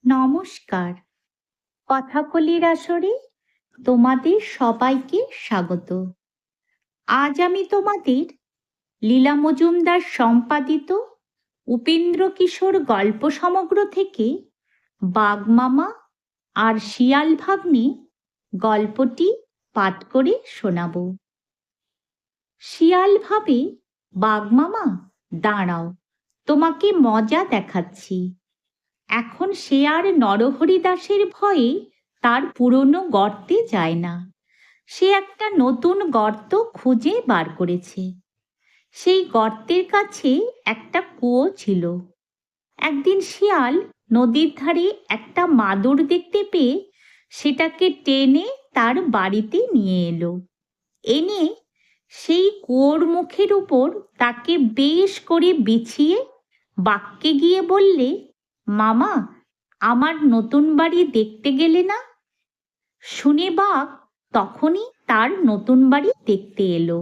নমস্কার। কথাকলির আসরে তোমাদের সবাইকে স্বাগত। আজ আমি তোমাদের লীলা মজুমদার সম্পাদিত উপেন্দ্র কিশোর গল্প সমগ্র থেকে বাঘমামা আর শিয়াল ভাগ্নে গল্পটি পাঠ করে শোনাব। শিয়াল ভাবে, বাঘমামা দাঁড়াও, তোমাকে মজা দেখাচ্ছি। এখন সে আর নরহরি দাসের ভয়ে তার পুরনো গর্তে যায় না। সে একটা নতুন গর্ত খুঁজে বার করেছে। সেই গর্তের কাছে একটা কুয়ো ছিল। একদিন শিয়াল নদীর ধারে একটা মাদুর দেখতে পেয়ে সেটাকে টেনে তার বাড়িতে নিয়ে এলো। এনে সেই কুয়োর মুখের উপর তাকে বেশ করে বিছিয়ে বাঘকে গিয়ে বললে, মামা, আমার নতুন বাড়ি দেখতে গেলে না? শুনে বাঘ তখনই তার নতুন বাড়ি দেখতে এলো।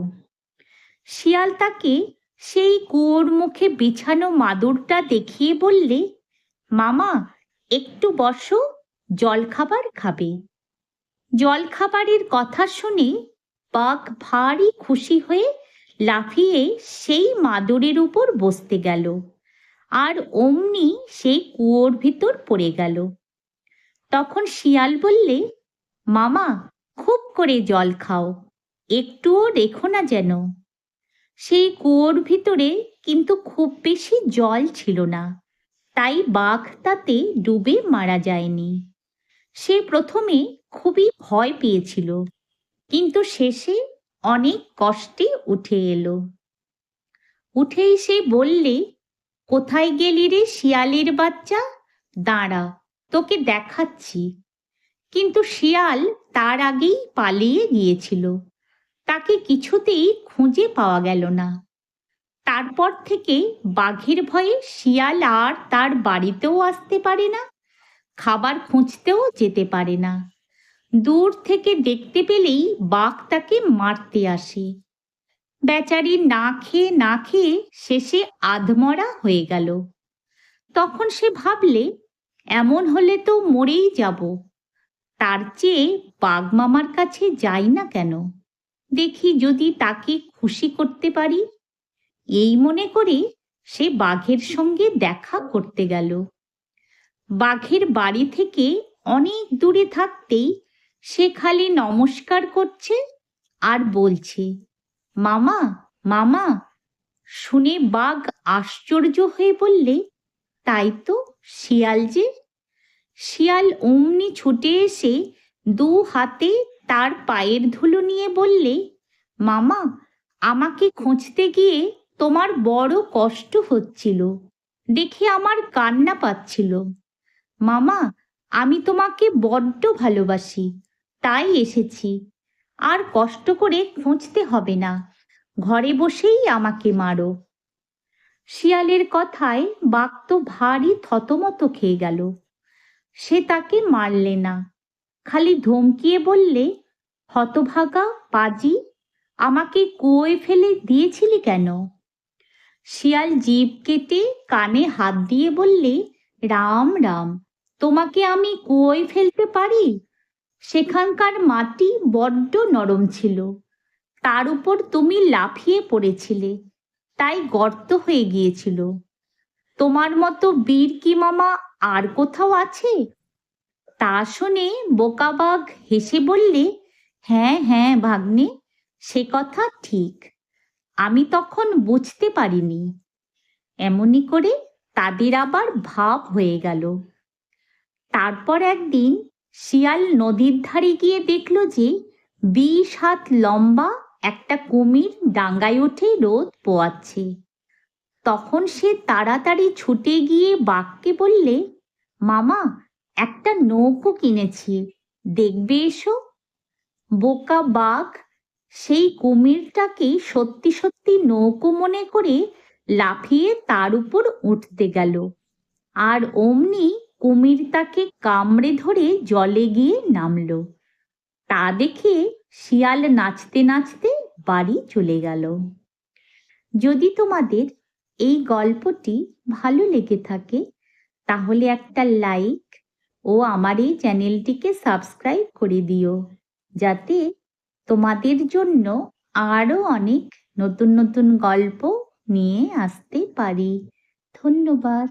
শিয়াল তাকে সেই কুয়োর মুখে বিছানো মাদুরটা দেখিয়ে বললে, মামা, একটু বসো, জলখাবার খাবে। জলখাবারের কথা শুনে বাঘ ভারী খুশি হয়ে লাফিয়ে সেই মাদুরের উপর বসতে গেল, আর অমনি সেই কুয়োর ভিতর পড়ে গেল। তখন শিয়াল বললে, মামা, খুব করে জল খাও, একটুও রেখো না যেন। সেই কুয়োর ভিতরে কিন্তু খুব বেশি জল ছিল না, তাই বাঘ তাতে ডুবে মারা যায়নি। সে প্রথমে খুবই ভয় পেয়েছিল, কিন্তু শেষে অনেক কষ্টে উঠে এলো। উঠেই সে বললে, কোথায় গেলি রে শিয়ালের বাচ্চা? দাঁড়া, তোকে দেখাচ্ছি। কিন্তু শিয়াল তার আগেই পালিয়ে গিয়েছিল। তাকে কিছুতেই খুঁজে পাওয়া গেল না। তারপর থেকে বাঘের ভয়ে শিয়াল আর তার বাড়িতেও আসতে পারে না, খাবার খুঁজতেও যেতে পারে না। দূর থেকে দেখতে পেলেই বাঘ তাকে মারতে আসে। বেচারি না খেয়ে না খেয়ে শেষে আধমরা হয়ে গেল। তখন সে ভাবলে, এমন হলে তো মরেই যাব, তার চেয়ে বাঘমামার কাছে যাই না কেন, দেখি যদি তাকে খুশি করতে পারি। এই মনে করে সে বাঘের সঙ্গে দেখা করতে গেল। বাঘের বাড়ি থেকে অনেক দূরে থাকতেই সে খালি নমস্কার করছে আর বলছে, মামা, মামা। শুনে বাঘ আশ্চর্য হয়ে বললে, তাই তো, শিয়াল যে। শিয়াল অমনি ছুটে এসে দু হাতে তার পায়ের ধুলো নিয়ে বললে, মামা, আমাকে খুঁজতে গিয়ে তোমার বড় কষ্ট হচ্ছিল দেখে আমার কান্না পাচ্ছিল। মামা, আমি তোমাকে বড্ড ভালোবাসি, তাই এসেছি। আর কষ্ট করে খুঁজতে হবে না, ঘরে বসেই আমাকে মারো। শিয়ালের কথায় বাঘ তো ভারী থতমত খেয়ে গেল। সে তাকে মারলে না, খালি ধমকিয়ে বললে, হতভাগা পাজি, আমাকে কুয়োয় ফেলে দিয়েছিলি কেন? শিয়াল জিভ কেটে কানে হাত দিয়ে বললে, রাম রাম, তোমাকে আমি কুয়োয় ফেলতে পারি? সেখানকার মাটি বড্ড নরম ছিল, তার উপর তুমি লাফিয়ে পড়েছিলে, তাই গর্ত হয়ে গিয়েছিল। তোমার মতো বীর কি মামা আর কোথাও আছে? তা শুনে বোকা বাঘ হেসে বললে, হ্যাঁ হ্যাঁ ভাগ্নে, সে কথা ঠিক, আমি তখন বুঝতে পারিনি। এমনি করে তাদের আবার ভাব হয়ে গেল। তারপর একদিন শিয়াল নদীর ধারে গিয়ে দেখল যে 20 হাত লম্বা একটা কুমির ডাঙ্গায় উঠে রোদ পোয়াচ্ছে। তখন সে তাড়াতাড়ি ছুটে গিয়ে বাঘকে বললে, মামা, একটা নৌকো কিনেছি, দেখবে এসো। বোকা বাঘ সেই কুমিরটাকে সত্যি সত্যি নৌকো মনে করে লাফিয়ে তার উপর উঠতে গেল, আর অমনি কুমির তাকে কামড়ে ধরে জলে গিয়ে নামল। তা দেখে শিয়াল নাচতে নাচতে বাড়ি চলে গেল। যদি তোমাদের এই গল্পটি ভালো লেগে থাকে তাহলে একটা লাইক ও আমার এই চ্যানেলটিকে সাবস্ক্রাইব করে দিও, যাতে তোমাদের জন্য আরও অনেক নতুন নতুন গল্প নিয়ে আসতে পারি। ধন্যবাদ।